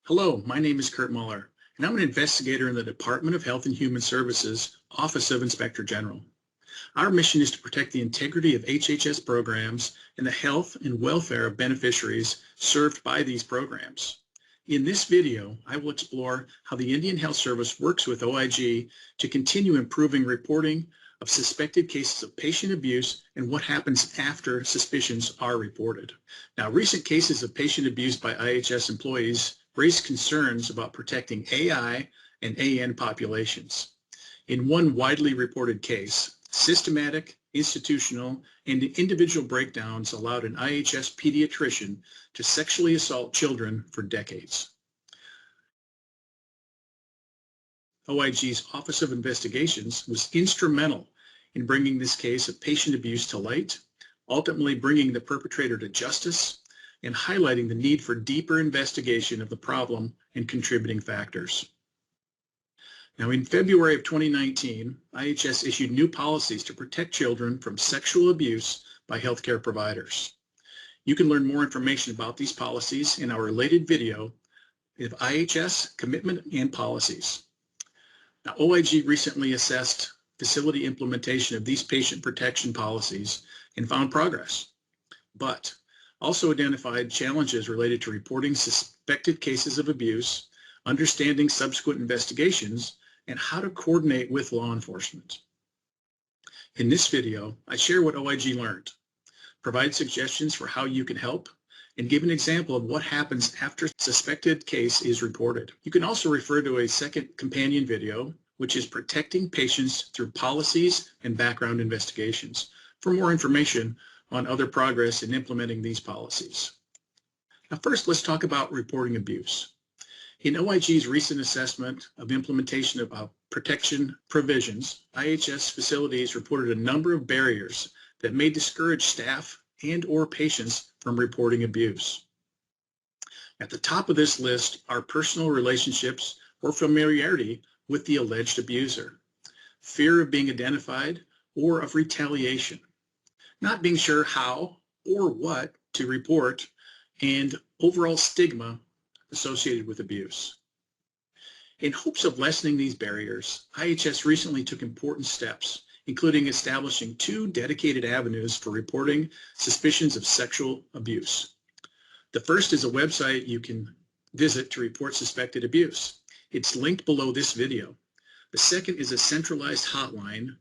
Hello, my name is Kurt Muller, and I'm an investigator in the Department of Health and Human Services, Office of Inspector General. Our mission is to protect the integrity of HHS programs and the health and welfare of beneficiaries served by these programs. In this video, I will explore how the Indian Health Service works with OIG to continue improving reporting of suspected cases of patient abuse and what happens after suspicions are reported. Now, recent cases of patient abuse by IHS employees raise concerns about protecting AI and AN populations. In one widely reported case, systematic, institutional, and individual breakdowns allowed an IHS pediatrician to sexually assault children for decades. OIG's Office of Investigations was instrumental in bringing this case of patient abuse to light, ultimately bringing the perpetrator to justice and highlighting the need for deeper investigation of the problem and contributing factors. Now, in February of 2019, IHS issued new policies to protect children from sexual abuse by healthcare providers. You can learn more information about these policies in our related video of IHS Commitment and Policies. Now, OIG recently assessed facility implementation of these patient protection policies and found progress, but also identified challenges related to reporting suspected cases of abuse, understanding subsequent investigations, and how to coordinate with law enforcement. In this video, I share what OIG learned, provide suggestions for how you can help, and give an example of what happens after a suspected case is reported. You can also refer to a second companion video, which is Protecting Patients Through Policies and Background Investigations, for more information on other progress in implementing these policies. Now, first, let's talk about reporting abuse. In OIG's recent assessment of implementation of protection provisions, IHS facilities reported a number of barriers that may discourage staff and/or patients from reporting abuse. At the top of this list are personal relationships or familiarity with the alleged abuser, fear of being identified or of retaliation, not being sure how or what to report, and overall stigma associated with abuse. In hopes of lessening these barriers, IHS recently took important steps, including establishing 2 dedicated avenues for reporting suspicions of sexual abuse. The first is a website you can visit to report suspected abuse. It's linked below this video. The second is a centralized hotline,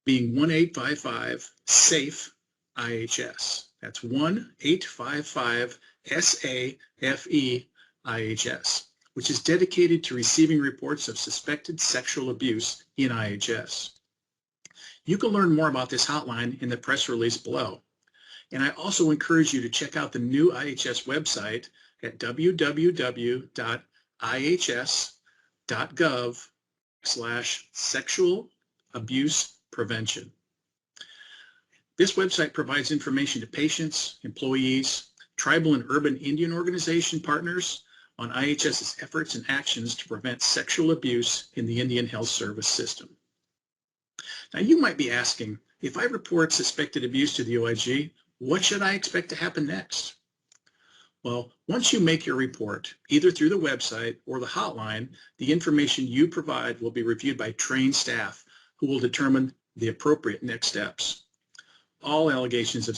being 1-855-SAFE-IHS. That's 1-855-SAFE-IHS, which is dedicated to receiving reports of suspected sexual abuse in IHS. You can learn more about this hotline in the press release below. And I also encourage you to check out the new IHS website at www.ihs.gov/sexual abuse prevention. This website provides information to patients, employees, tribal and urban Indian organization partners on IHS's efforts and actions to prevent sexual abuse in the Indian Health Service system. Now, you might be asking, if I report suspected abuse to the OIG, what should I expect to happen next? Well, once you make your report, either through the website or the hotline, the information you provide will be reviewed by trained staff who will determine the appropriate next steps. All allegations of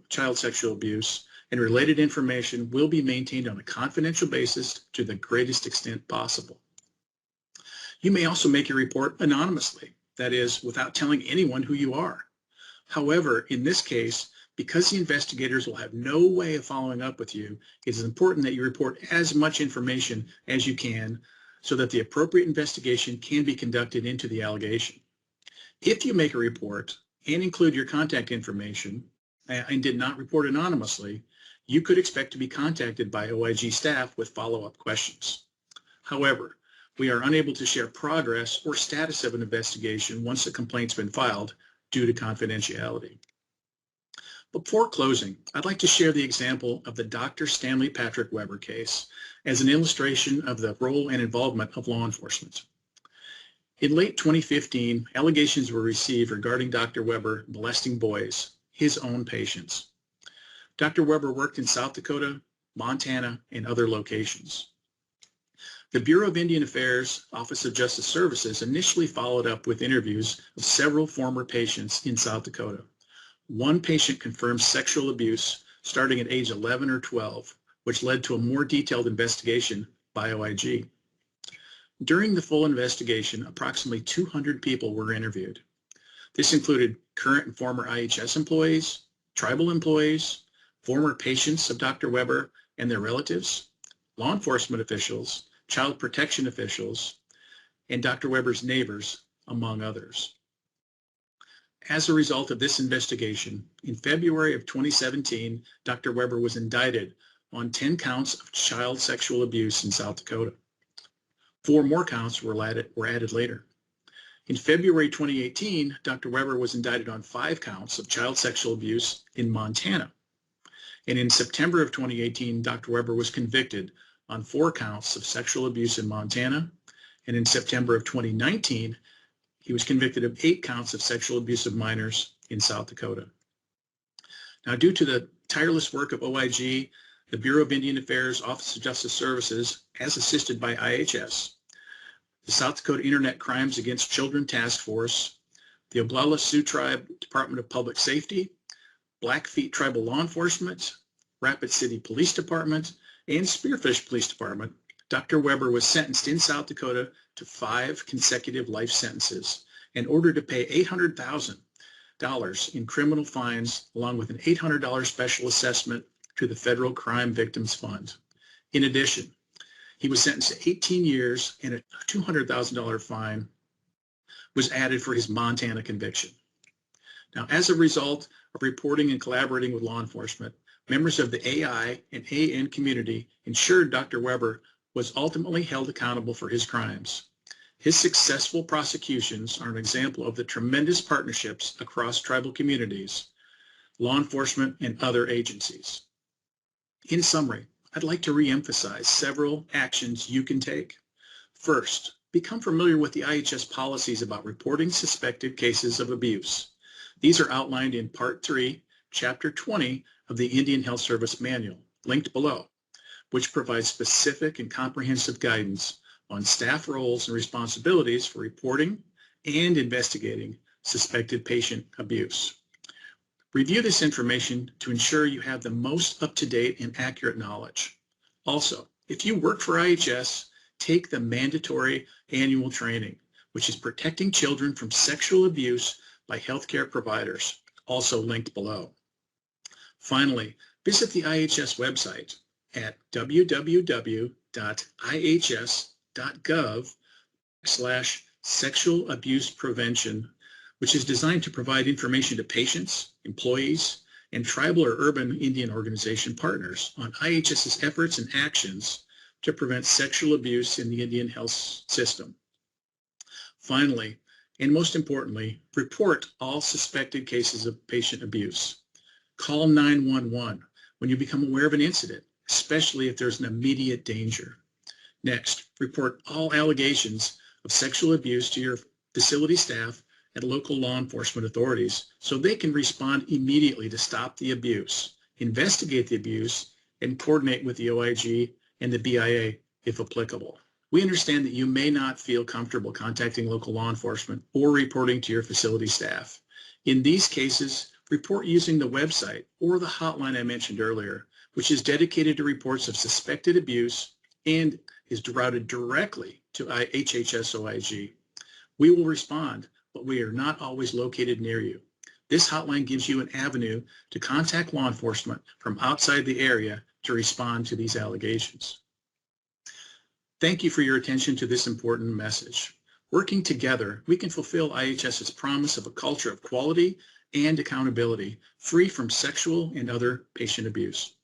child sexual abuse and related information will be maintained on a confidential basis to the greatest extent possible. You may also make your report anonymously, that is, without telling anyone who you are. However, in this case, because the investigators will have no way of following up with you, it is important that you report as much information as you can so that the appropriate investigation can be conducted into the allegation. If you make a report and include your contact information and did not report anonymously, you could expect to be contacted by OIG staff with follow-up questions. However, we are unable to share progress or status of an investigation once a complaint's been filed due to confidentiality. Before closing, I'd like to share the example of the Dr. Stanley Patrick Weber case as an illustration of the role and involvement of law enforcement. In late 2015, allegations were received regarding Dr. Weber molesting boys, his own patients. Dr. Weber worked in South Dakota, Montana, and other locations. The Bureau of Indian Affairs Office of Justice Services initially followed up with interviews of several former patients in South Dakota. One patient confirmed sexual abuse starting at age 11 or 12, which led to a more detailed investigation by OIG. During the full investigation, approximately 200 people were interviewed. This included current and former IHS employees, tribal employees, former patients of Dr. Weber and their relatives, law enforcement officials, child protection officials, and Dr. Weber's neighbors, among others. As a result of this investigation, in February of 2017, Dr. Weber was indicted on 10 counts of child sexual abuse in South Dakota. 4 more counts were added later. In February 2018, Dr. Weber was indicted on 5 counts of child sexual abuse in Montana. And in September of 2018, Dr. Weber was convicted on 4 counts of sexual abuse in Montana. And in September of 2019, he was convicted of 8 counts of sexual abuse of minors in South Dakota. Now, due to the tireless work of OIG, the Bureau of Indian Affairs Office of Justice Services, as assisted by IHS, the South Dakota Internet Crimes Against Children Task Force, the Oglala Sioux Tribe Department of Public Safety, Blackfeet Tribal Law Enforcement, Rapid City Police Department, and Spearfish Police Department, Dr. Weber was sentenced in South Dakota to 5 consecutive life sentences and ordered to pay $800,000 in criminal fines, along with an $800 special assessment to the Federal Crime Victims Fund. In addition, he was sentenced to 18 years, and a $200,000 fine was added for his Montana conviction. Now, as a result of reporting and collaborating with law enforcement, members of the AI and AN community ensured Dr. Weber was ultimately held accountable for his crimes. His successful prosecutions are an example of the tremendous partnerships across tribal communities, law enforcement, and other agencies. In summary, I'd like to reemphasize several actions you can take. First, become familiar with the IHS policies about reporting suspected cases of abuse. These are outlined in Part 3, Chapter 20 of the Indian Health Service Manual, linked below, which provides specific and comprehensive guidance on staff roles and responsibilities for reporting and investigating suspected patient abuse. Review this information to ensure you have the most up-to-date and accurate knowledge. Also, if you work for IHS, take the mandatory annual training, which is Protecting Children from Sexual Abuse by Healthcare Providers, also linked below. Finally, visit the IHS website at www.ihs.gov/sexual abuse prevention, which is designed to provide information to patients, employees, and tribal or urban Indian organization partners on IHS's efforts and actions to prevent sexual abuse in the Indian health system. Finally, and most importantly, report all suspected cases of patient abuse. Call 911 when you become aware of an incident, especially if there's an immediate danger. Next, report all allegations of sexual abuse to your facility staff and local law enforcement authorities so they can respond immediately to stop the abuse, investigate the abuse, and coordinate with the OIG and the BIA if applicable. We understand that you may not feel comfortable contacting local law enforcement or reporting to your facility staff. In these cases, report using the website or the hotline I mentioned earlier, which is dedicated to reports of suspected abuse and is routed directly to HHS OIG. We will respond, but we are not always located near you. This hotline gives you an avenue to contact law enforcement from outside the area to respond to these allegations. Thank you for your attention to this important message. Working together, we can fulfill IHS's promise of a culture of quality and accountability, free from sexual and other patient abuse.